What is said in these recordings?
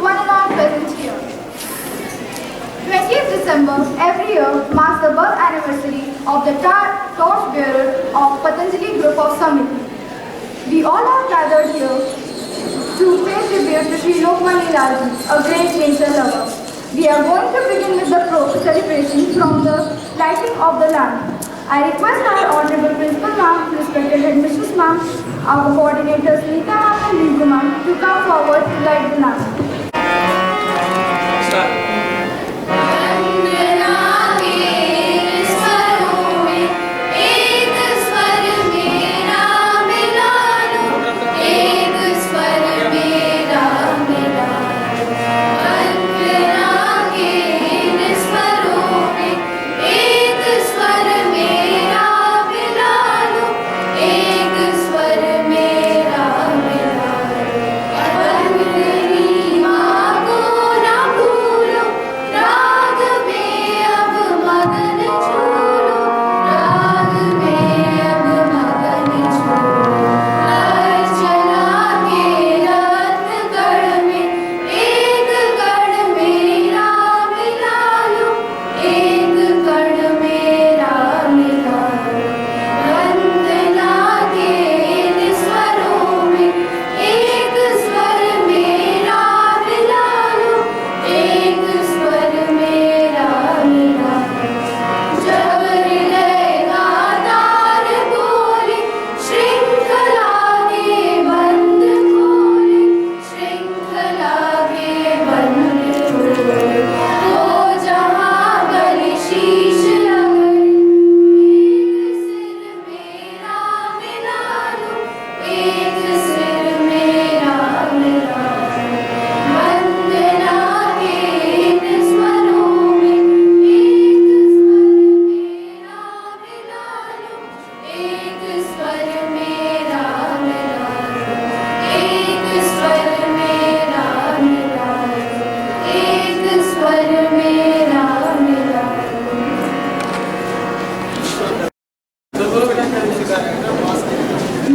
everyone in our presence here. 20th December every year marks the birth anniversary of the torchbearer of Patanjali group of Samiti. We all are gathered here to pay tribute to Sri Lokmanya Lalji, a great nature lover. We are going to begin with the celebration from the lighting of the lamp. I request our Honorable Principal Ma'am, respected Headmistress Ma'am, our coordinators Nita Ma'am and Ringu Ma'am to come forward to light the lamp.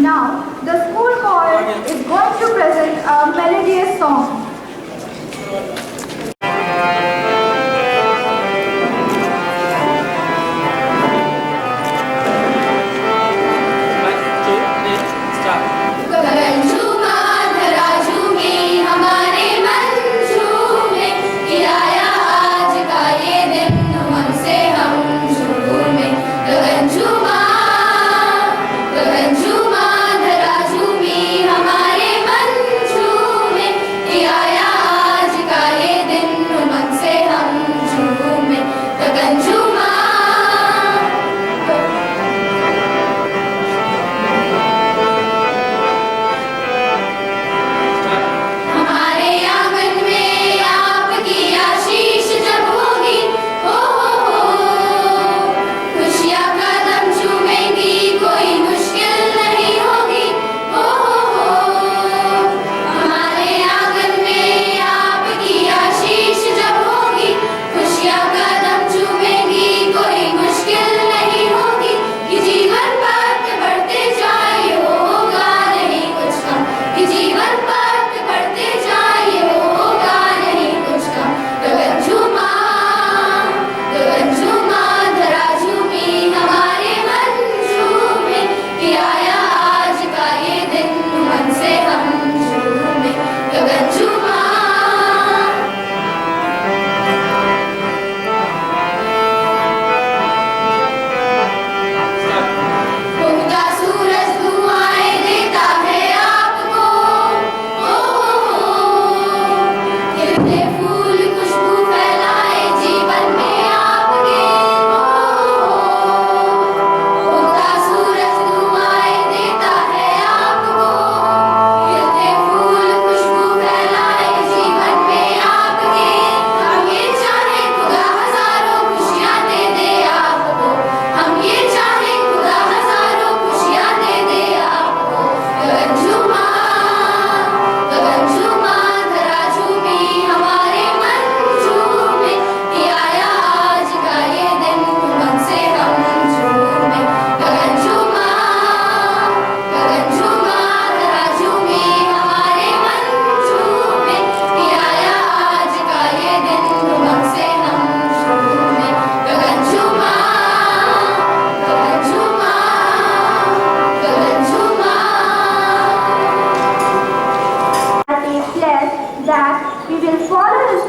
Now, the school choir is going to present a melodious song. आज का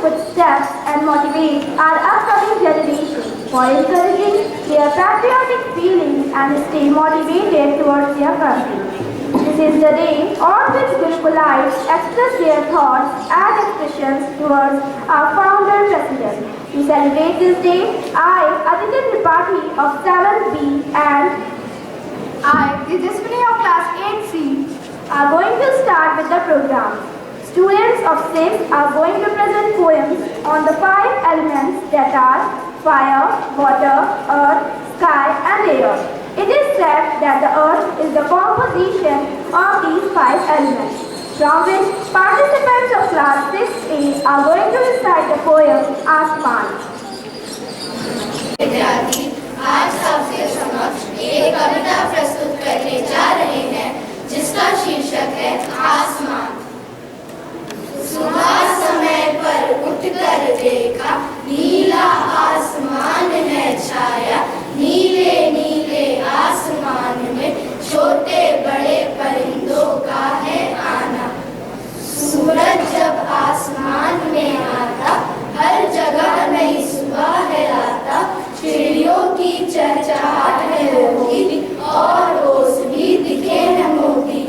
footsteps and motivate our upcoming generation for encouraging their patriotic feelings and stay motivated towards their country. This is the day on which Gurukulites express their thoughts and expressions towards our founder president. To celebrate this day, I, Aditya Tripathi of 7th B and I, Tejaswini of class 8C, are going to start with the program. Students of 6 are going to present poems on the 5 elements that are fire, water, earth, sky and air. It is said that the earth is the composition of these 5 elements, from which participants of class 6A are going to recite the poem Asman. विद्यार्थी आज सबके समक्ष एक कविता प्रस्तुत करने जा रहे हैं जिसका शीर्षक है आसमान। सुबह समय पर उठकर देखा नीला आसमान है छाया, नीले नीले आसमान में छोटे बड़े परिंदों का है आना। सूरज जब आसमान में आता हर जगह नई सुबह है लाता, चिड़ियों की चहचहाट है होगी और रोज भी दिखे हैं मोती।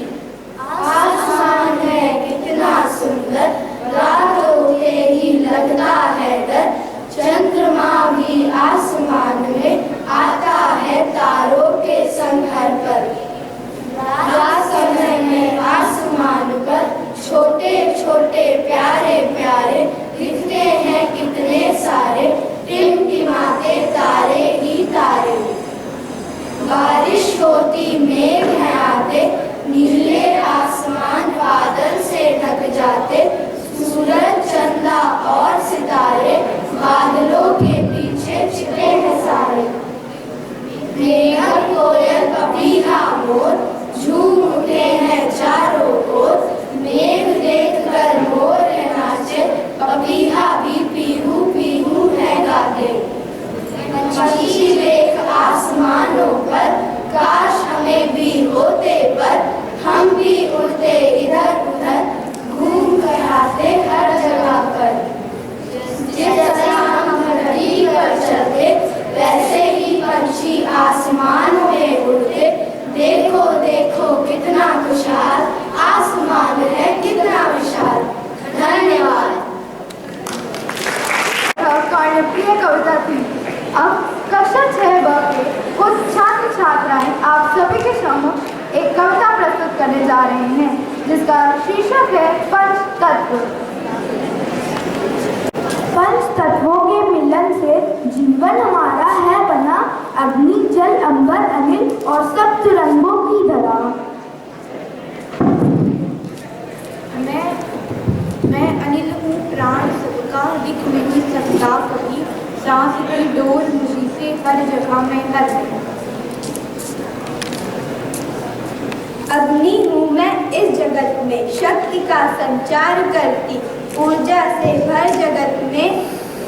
आसमान है कितना सुंदर रात होते ही लगता है डर, चंद्रमा भी आसमान में आता है तारों के संग हर पल। रात समय में आसमान पर छोटे छोटे प्यारे प्यारे दिखते हैं कितने सारे, टिमटिमाते तारे ही तारे। बारिश होती मेघ है आते, नीले आसमान बादल से ढक जाते, सूरज चंदा और सितारे बादलों के पीछे छिपे हैं सारे। मेघक कोयल पपीहा मोर झूम उठे हैं चारों ओर, मेघ देखकर मोर है नाचे, पपीहा भी पीहू पीहू है गाते। पक्षी देख आसमानों पर काश हमें भी होते पर, हम भी उड़ते इधर उधर घूम कर आते हर जगह पर। जिस तरह हम धरती पर चलते वैसे ही पंछी आसमान में उड़ते, देखो देखो कितना खुशहाल आसमान है कितना विशाल। धन्यवाद। प्रिय कविता थी। अब कक्षा 6 ब के कुछ छात्र छात्राएं आप सभी के समक्ष एक कविता प्रस्तुत करने जा रहे हैं जिसका शीर्षक है पंच तत्व। पंच तत्वों के मिलन से जीवन हमारा है बना, अग्नि जल अंबर अनिल और सप्त रंगों की धरा। मैं अनिल हूँ प्राण सबका, दिख नहीं सकता कभी, सांस की डोर मुझी से हर जगह मैं हर जगह। अग्नि हूँ मैं इस जगत में, शक्ति का संचार करती, ऊर्जा से भर जगत में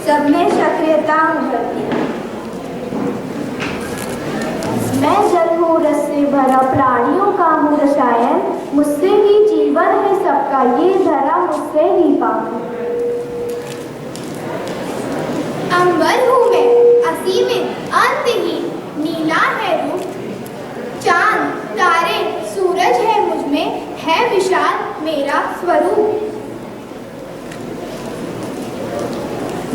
सब में सक्रियता उभरती। मैं जल हूँ रस से भरा प्राणियों का हूँ रसायन, मुझसे ही जीवन है सबका ये धरा मुझसे ही पावन। अंबर हूँ मैं असीमित अंतहीन, नीला है रूप चांद तारे, सूरज है मुझ में है विशाल मेरा स्वरूप।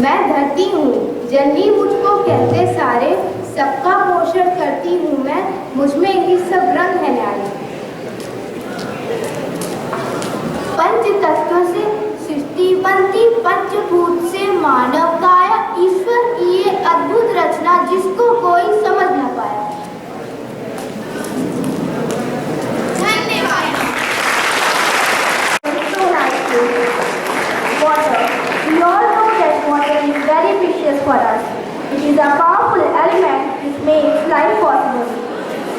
मैं धरती हूँ जननी मुझको कहते सारे, सबका पोषण करती हूँ मैं, मुझ में ही सब रंग है न्यारे। पंच तत्व से सृष्टि बनती, पंचभूत से मानव काया, ईश्वर की ये अद्भुत रचना जिसको कोई समझ न पाया। धन्यवाद। Water. We all know that water is very precious for us. It is a powerful element which makes life possible.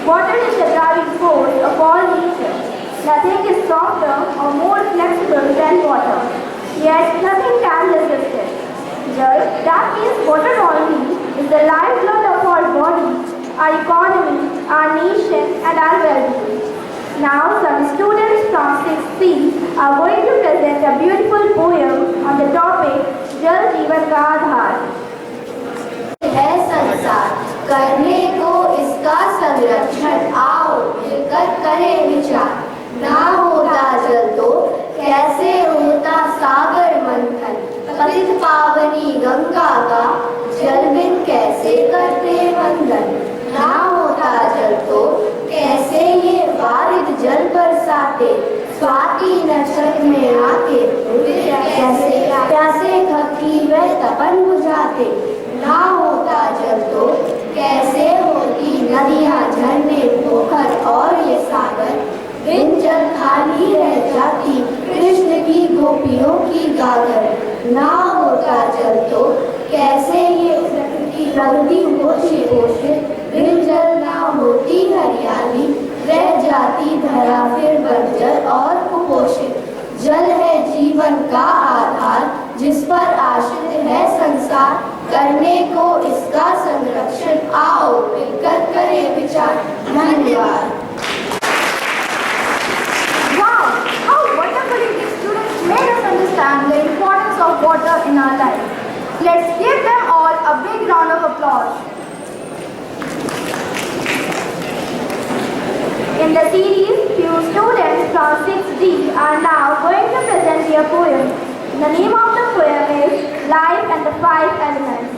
Water is the driving force of all nature. Nothing is softer or more flexible than water. Yet nothing can resist it. Thus, that means water only is the lifeblood of our body, our economy, our nation and our well-being. Now some students from 6C are going to present a beautiful poem on the topic Jal Jeevan Ka Aadhar. है संसार करने को इसका संरक्षण, आओ मिलकर करें विचार। ना होता जल तो कैसे होता सागर मंथन, पतित पावनी गंगा का जल बिन कैसे करते वंदन। ना होता जल तो कैसे ये वारिद जल बरसाते, स्वाति नक्षत्र में आके कैसे प्यासे खपकी व तपन बुझाते। ना होता जल तो कैसे होती नदियां झरने पोखर और ये सागर, बिन जल खाली रह जाती कृष्ण की गोपियों की गागर। ना होता जल तो कैसे ये प्रकृति होती पोषित, बिन जल ना होती हरियाली रह जाती धरा फिर बंजर और कुपोषित। जल है जीवन का आधार जिस पर आश्रित है संसार, करने को इसका संरक्षण, आओ मिलकर करें विचार। धन्यवाद। Wow! How wonderfully these students made us understand the importance of water in our life. Let's give them all a big round of applause. In the series, few students from 6D are now going to present their poem. The name of the poem is Life and the Five Elements.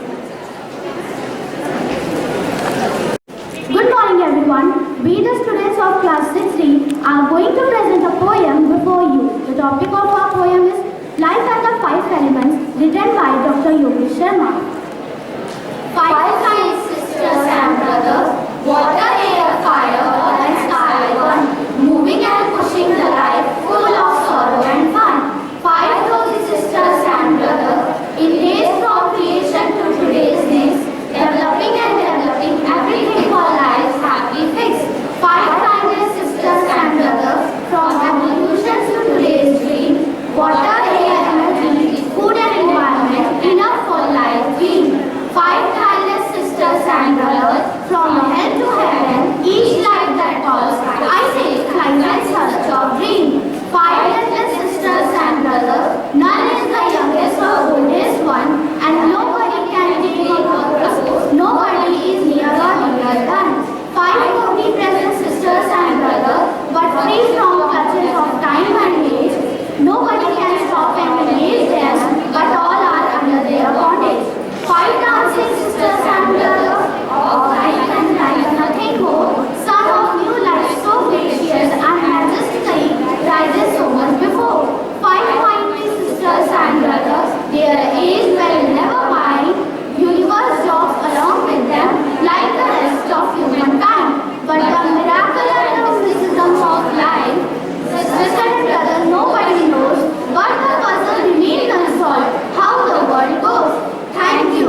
Good morning everyone. We the students of class 6D are going to present a poem before you. The topic of our poem is Life and the Five Elements, written by Dr. Yogesh Sharma. Five kind sisters and brothers, water, air, fire, earth and sky one, moving and pushing the life, full of sorrow and fun. Five rosy sisters and brothers, in days from creation to today's days, developing and developing everything for life's happy fix. Five kindness sisters and brothers, from evolution to today's dream, water, air, energy, food and environment, enough for life being. Five kindness sisters and brothers, from hell to heaven, each life that calls, I say, climbs and search of dream. Five endless sisters and brothers, none is the youngest or oldest one, and nobody can take her place. Nobody is near or near done. Five omnipresent sisters and brothers, but free from clutches of time and age. Nobody can stop and engage them, but all are under their bondage. Five dancing sisters and brothers, of life and life nothing more, son of new life so gracious and majestically rises so much before. Five mighty sisters and brothers, their age will never mind, universe jogs along with them like the rest of humankind. But the miracle and the wisdom of life, sisters and brothers, nobody knows, but the puzzle remains unsolved, how the world goes. Thank you.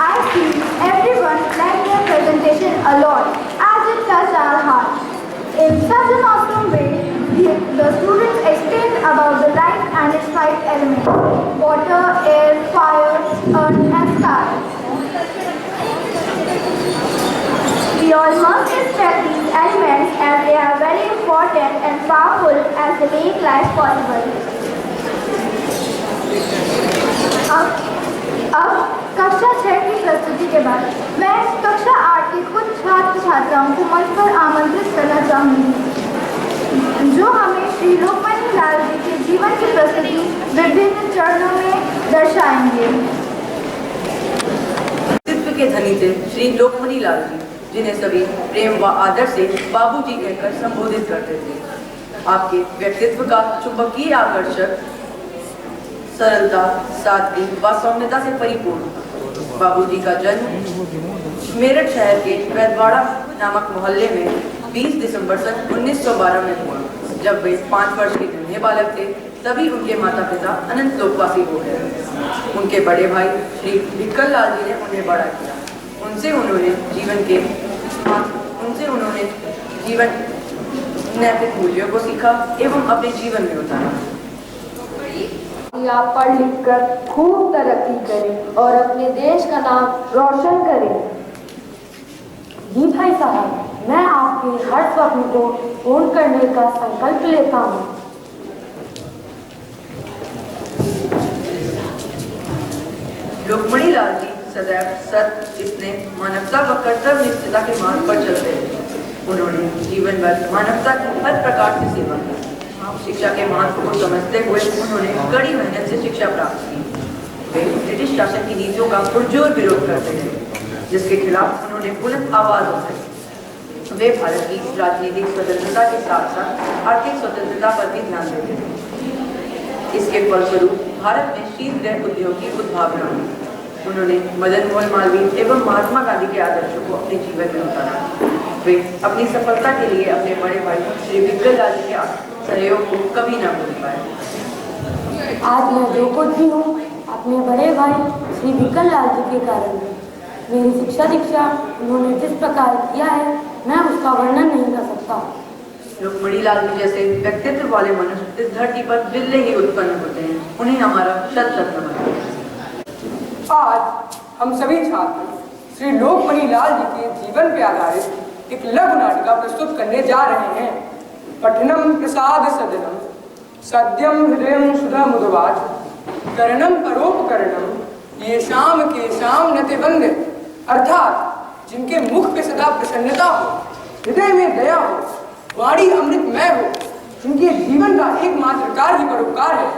I see everyone liked their presentation a lot, as it touched our heart. In such an awesome way, the students explained about the life and its five elements: water, air, fire, earth and sky. We all must respect these elements as they are very important and powerful as they make life possible. अब कक्षा 6 की प्रस्तुति के बाद मैं कक्षा 8 के कुछ छात्र छात्राओं को मंच पर आमंत्रित करना चाहूँगी, जो हमें श्री लोकमणि लाल जी के जीवन की प्रस्तुति विभिन्न चरणों में दर्शाएंगे। व्यक्तित्व के धनी थे श्री लोकमणि लाल जी, जिन्हें सभी प्रेम व आदर से बाबूजी कहकर संबोधित करते थे। आपके व्यक्तित्व का चुंबकीय आकर्षक, सरलता, सादगी व सौम्यता से परिपूर्ण। बाबूजी का जन्म मेरठ शहर के वैदवाड़ा नामक मोहल्ले में 20 दिसंबर सन 1912 में हुआ। जब वे 5 वर्ष के नन्हे बालक थे, तभी उनके माता पिता अनंत लोकवासी हो गए। उनके बड़े भाई श्री भिक्कल लाल जी ने उन्हें बड़ा किया। उनसे उन्होंने जीवन नैतिक मूल्यों को सीखा एवं अपने जीवन में उतारा। कि आप पढ़ लिख कर खूब तरक्की करें और अपने देश का नाम रोशन करें। जी भाई साहब, मैं आपके हर स्वप्न को पूर्ण करने का संकल्प लेता हूँ। रुक्मणी लाल जी सदैव सत्य, स्नेह, मानवता व कर्तव्य निष्ठता के मार्ग पर चलते रहे। उन्होंने जीवन भर मानवता की हर प्रकार से सेवा की। शिक्षा के महत्व को समझते हुए उन्होंने कड़ी मेहनत से शिक्षा प्राप्त की। वे ब्रिटिश शासन की नीतियों का पुरजोर विरोध करते रहे, जिसके खिलाफ उन्होंने बुलंद आवाज उठाई। वे भारत की राजनीतिक स्वतंत्रता के साथ साथ आर्थिक स्वतंत्रता पर भी ध्यान देते थे। इसके फलस्वरूप भारत में शीतगृह उद्योग की उद्भावना हुई। उन्होंने मदन मोहन मालवीय एवं महात्मा गांधी के आदर्शों को अपने जीवन में उतारा। वे अपनी सफलता के लिए अपने बड़े भाई श्री विक्कल लाल जी के सहयोग को कभी न भूल पाए। आज मैं जो कुछ भी हूँ अपने बड़े भाई श्री विक्कल लाल जी के कारण हूँ। मेरी शिक्षा दीक्षा उन्होंने जिस प्रकार किया है, मैं उसका वर्णन नहीं कर सकता। रुक्मणी लाल जी जैसे व्यक्तित्व वाले मनुष्य इस धरती पर दिल्ली ही उत्पन्न होते हैं। उन्हें हमारा शत शत नमन। आज हम सभी छात्र श्री लोकमणि लाल जी के जीवन पर आधारित एक लघु नाटिका प्रस्तुत करने जा रहे हैं। पठनम प्रसाद सदनम सद्यम हृदयम सुधा मुदवाच करणम परोपकरणम ये शाम के शाम नते बंदे, अर्थात जिनके मुख पे सदा प्रसन्नता हो, हृदय में दया हो, वाणी अमृतमय हो, जिनके जीवन का एकमात्र कार्य ही परोपकार है,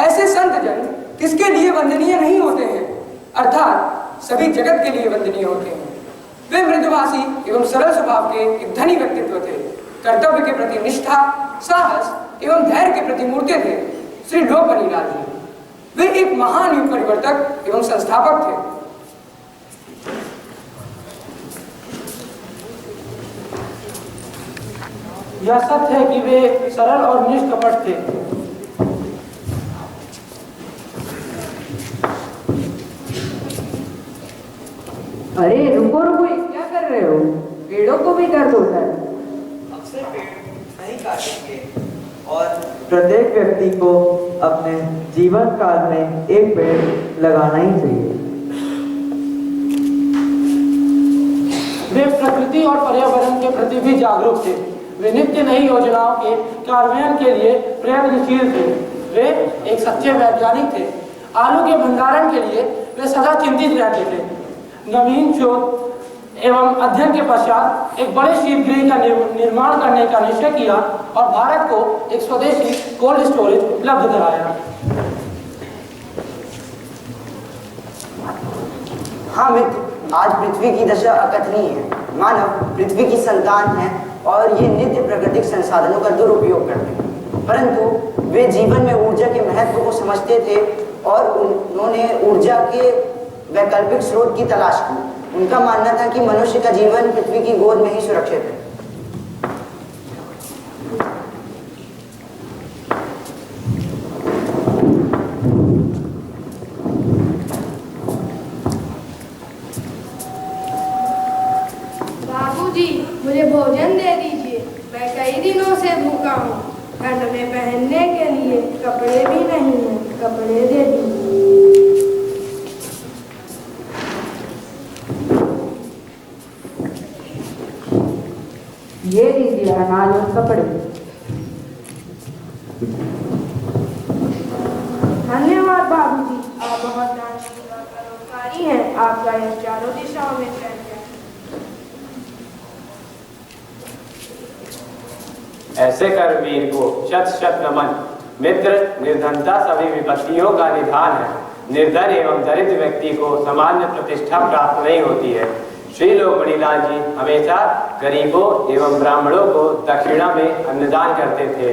ऐसे संत जन किसके लिए वंदनीय नहीं होते हैं, अर्थात सभी जगत के लिए वंदनीय होते हैं। वे मृदुभाषी एवं सरल स्वभाव के एक धनी व्यक्तित्व थे। कर्तव्य के प्रति निष्ठा, साहस एवं धैर्य के प्रति मूर्ति थे श्री लोकमणि लाल जी। वे एक महान युग परिवर्तक एवं संस्थापक थे। यह सत्य है कि वे सरल और निष्कपट थे। अरे रुको रुको, क्या कर रहे हो? पेड़ों को भी दर्द होता है। अक्सर पेड़ नहीं काटेंगे और प्रत्येक व्यक्ति को अपने जीवन काल में एक पेड़ लगाना ही चाहिए। वे प्रकृति और पर्यावरण के प्रति भी जागरूक थे। वे नित्य नई योजनाओं के कार्यान्वयन के लिए प्रयत्नशील थे। वे एक सच्चे वैज्ञानिक थे। आलू के भंडारण के लिए वे सदा चिंतित रहते थे। नवीन शोध एवं अध्ययन के पश्चात एक बड़े शीतगृह का निर्माण करने का निश्चय किया और भारत को एक स्वदेशी कोल्ड स्टोरेज उपलब्ध कराया। हाँ मित्र, आज पृथ्वी की दशा अकथनीय है। मानव पृथ्वी की संतान है और ये नित्य प्राकृतिक संसाधनों का दुरुपयोग करते हैं, परंतु वे जीवन में ऊर्जा के महत्व को समझते थे और उन्होंने ऊर्जा के वैकल्पिक स्रोत की तलाश की। उनका मानना था कि मनुष्य का जीवन पृथ्वी की गोद में ही सुरक्षित है। बाबूजी, मुझे भोजन दे दीजिए। मैं कई दिनों से भूखा हूँ। ठंड में पहनने के लिए कपड़े भी नहीं हैं। कपड़े दे दीजिए। ये लीजिए अनाज और कपड़े। धन्यवाद बाबूजी, आप बहुत दानशील और परोपकारी हैं। आपका यह चारों दिशाओं में फैल ऐसे कर वीर को शत शत नमन। मित्र, निर्धनता सभी विपत्तियों का निधान है। निर्धन एवं दरिद्र व्यक्ति को सामान्य प्रतिष्ठा प्राप्त नहीं होती है। श्री लोकमणि लाल जी हमेशा गरीबों एवं ब्राह्मणों को दक्षिणा में अन्नदान करते थे।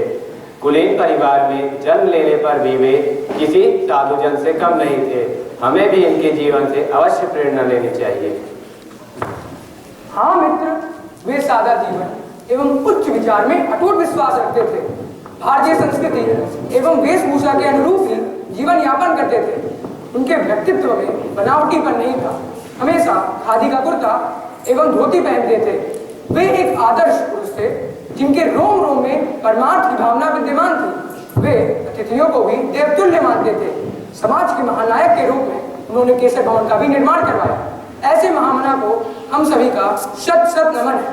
कुलीन परिवार में जन्म लेने पर भी वे किसी साधुजन से कम नहीं थे। हमें भी इनके जीवन से अवश्य प्रेरणा लेनी चाहिए। हाँ मित्र, वे सादा जीवन एवं उच्च विचार में अटूट विश्वास रखते थे। भारतीय संस्कृति एवं वेशभूषा के अनुरूप ही जीवन यापन करते थे। उनके व्यक्तित्व में बनावटीपन नहीं था। हमेशा खादी का कुर्ता एवं धोती पहनते थे। वे एक आदर्श पुरुष थे जिनके रोम रोम में परमार्थ की भावना विद्यमान थी। वे अतिथियों को भी देवतुल्य मानते थे। समाज के महानायक के रूप में उन्होंने केसर भवन का भी निर्माण करवाया। ऐसे महामना को हम सभी का शत शत नमन है।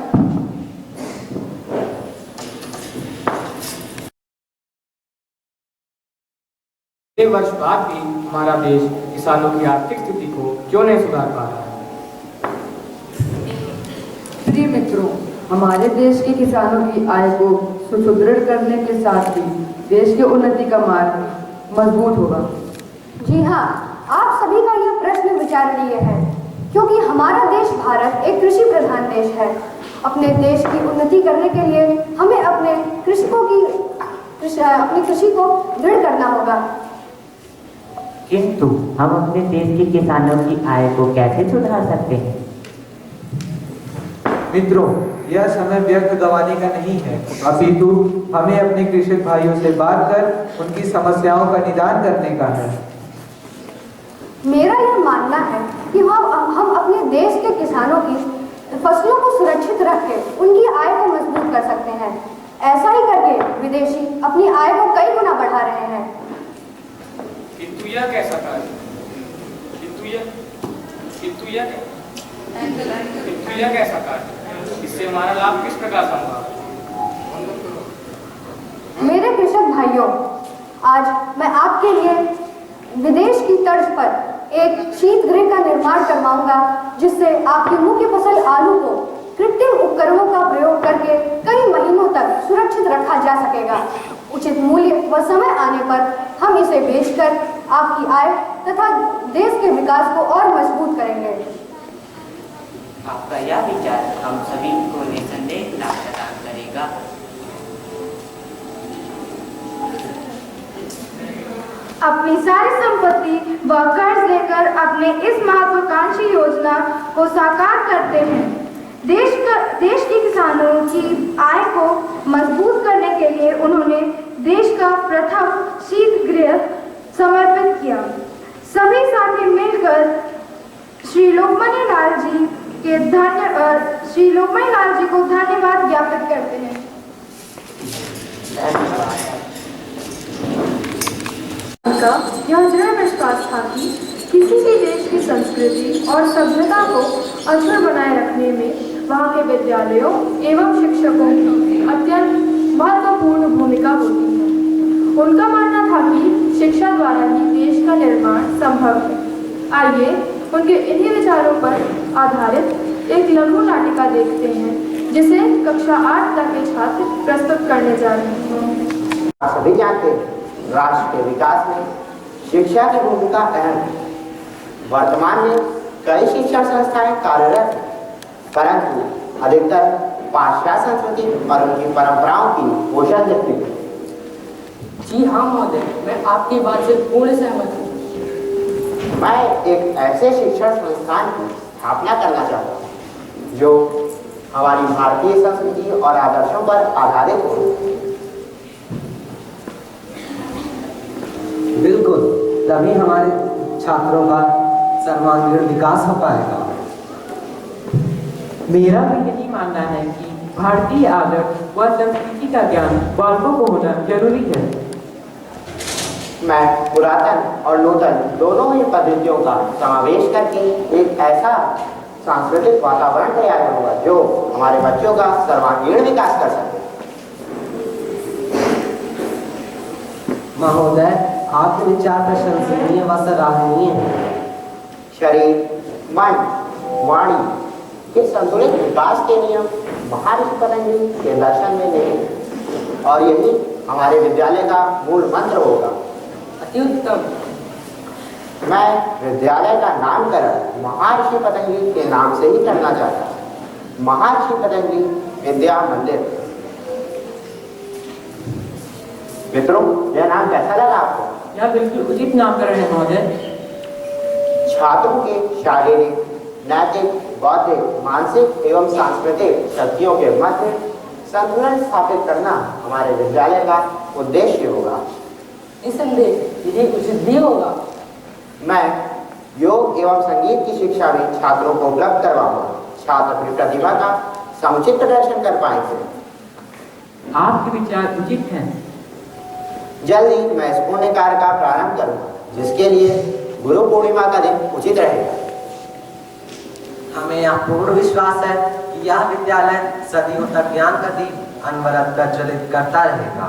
एक वर्ष बाद भी हमारा देश किसानों की आर्थिक स्थिति को क्यों नहीं सुधार पा रहा है? प्रिय मित्रों, हमारे देश के किसानों की आय को सुदृढ़ करने के साथ ही देश के उन्नति का मार्ग मजबूत होगा। जी हाँ, आप सभी का यह प्रश्न विचारणीय है, क्योंकि हमारा देश भारत एक कृषि प्रधान देश है। अपने देश की उन्नति करने के लिए हमें अपने कृषि को दृढ़ करना होगा। किंतु हम अपने देश के किसानों की आय को कैसे सुधार सकते हैं? मित्रों, यह समय व्यर्थ गंवाने का नहीं है, अपितु हमें अपने कृषक भाइयों से बात कर उनकी समस्याओं का निदान करने का है। मेरा यह मानना है कि हम अपने देश के किसानों की फसलों को सुरक्षित रख के उनकी आय को मजबूत कर सकते हैं। ऐसा ही करके विदेशी अपनी आय को कई गुना बढ़ा रहे हैं। किंतु यह कैसा कार्य? किंतु यह कैसा कार्य? इससे हमारा लाभ किस प्रकार संभव? मेरे कृषक भाइयों, आज मैं आपके लिए विदेश की तर्ज पर एक शीत गृह का निर्माण करवाऊंगा, जिससे आपकी मुख्य फसल आलू को कृत्रिम उपकरणों का प्रयोग करके कई महीनों तक सुरक्षित रखा जा सकेगा। उचित मूल्य व समय आने पर हम इसे बेचकर आपकी आय तथा देश के विकास को और मजबूत करेंगे। आपका यह विचार हम सभी को निसंदेह लाभ प्रदान करेगा। अपनी सारी संपत्ति व कर्ज लेकर अपने इस महत्वाकांक्षी योजना को साकार करते हैं। देश के किसानों की आय को मजबूत करने के लिए उन्होंने देश का प्रथम शीत गृह समर्पित किया। सभी साथी मिलकर श्री लोकमान्य लाल जी को धन्यवाद ज्ञापित करते हैं। उनका यह दृढ़ विश्वास था कि किसी भी देश की संस्कृति और सभ्यता को अक्षर बनाए रखने में वहाँ के विद्यालयों एवं शिक्षकों की अत्यंत महत्वपूर्ण भूमिका होती है। उनका मानना था कि शिक्षा द्वारा ही देश का निर्माण संभव है। आइए उनके इन्हीं विचारों पर आधारित एक लघु नाटिका देखते हैं, जिसे कक्षा 8 तक के छात्र प्रस्तुत करने जा रहे हैं। आप सभी जानते हैं, राष्ट्र के विकास में शिक्षा की भूमिका अहम है। वर्तमान में कई शिक्षा संस्थाएं कार्यरत हैं, परंतु अधिकतर पाश्चात्य संस्कृति और उनकी परंपराओं की पोषण करती है। जी हाँ महोदय, मैं आपकी बात से पूर्ण सहमत हूँ। मैं एक ऐसे शिक्षण संस्थान की स्थापना करना चाहता हूँ जो हमारी भारतीय संस्कृति और आदर्शों पर आधारित हो। बिल्कुल, तभी हमारे छात्रों का सर्वांगीण विकास हो पाएगा। मेरा भी यही मानना है कि भारतीय आदर्श व संस्कृति का ज्ञान बालकों को होना जरूरी है। मैं पुरातन और नूतन दोनों ही पद्धतियों का समावेश करके एक ऐसा सांस्कृतिक वातावरण तैयार करूंगा जो हमारे बच्चों का सर्वांगीण विकास कर सके। महोदय, आपके विचार प्रशंसनीय व सराहनीय है। शरीर, मन, वाणी के संतुलित विकास के नियम महर्षि पतंजलि के दर्शन में नहीं, और यही हमारे विद्यालय का मूल मंत्र होगा। अति उत्तम। मैं विद्यालय का नामकरण महर्षि पतंजलि के नाम से ही करना चाहता हूँ। महर्षि पतंजलि विद्या मंदिर। मित्रों, यह नाम कैसा लगा आपको? यह बिल्कुल उचित नामकरण है महोदय। छात्रों के शारीरिक, नैतिक, बौद्धिक, मानसिक एवं सांस्कृतिक शक्तियों के मध्य संतुलन स्थापित करना हमारे विद्यालय का उद्देश्य होगा। निसंदेह यही उचित भी होगा। मैं योग एवं संगीत की शिक्षा भी छात्रों को उपलब्ध करवाऊंगा। छात्र अपनी प्रतिभा का समुचित प्रदर्शन कर पाएंगे। आपके विचार उचित हैं। जल्द ही मैं इस पुण्य कार्य का प्रारंभ करूंगा, जिसके लिए गुरु पूर्णिमा का दिन उचित रहेगा। हमें यह पूर्ण विश्वास है कि यह विद्यालय सदियों तक ज्ञान का दीप अनवरत प्रज्वलित करता रहेगा।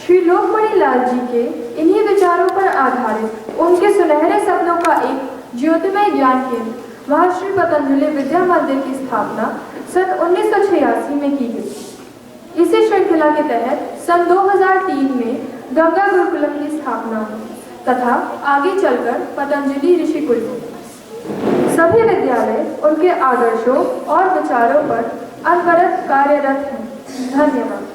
श्री लोकमणि लाल जी के इन्हीं विचारों पर आधारित उनके सुनहरे सपनों का एक ज्योतिमय ज्ञान केंद्र महर्षि पतंजलि विद्या मंदिर की स्थापना सन 1986 में की गई। इसी श्रृंखला के तहत सन 2003 में गंगा गुरुकुलम की स्थापना हुई तथा आगे चलकर पतंजलि ऋषिकुल हुई। सभी विद्यालय उनके आदर्शों और विचारों पर अनवरत कार्यरत हैं। धन्यवाद।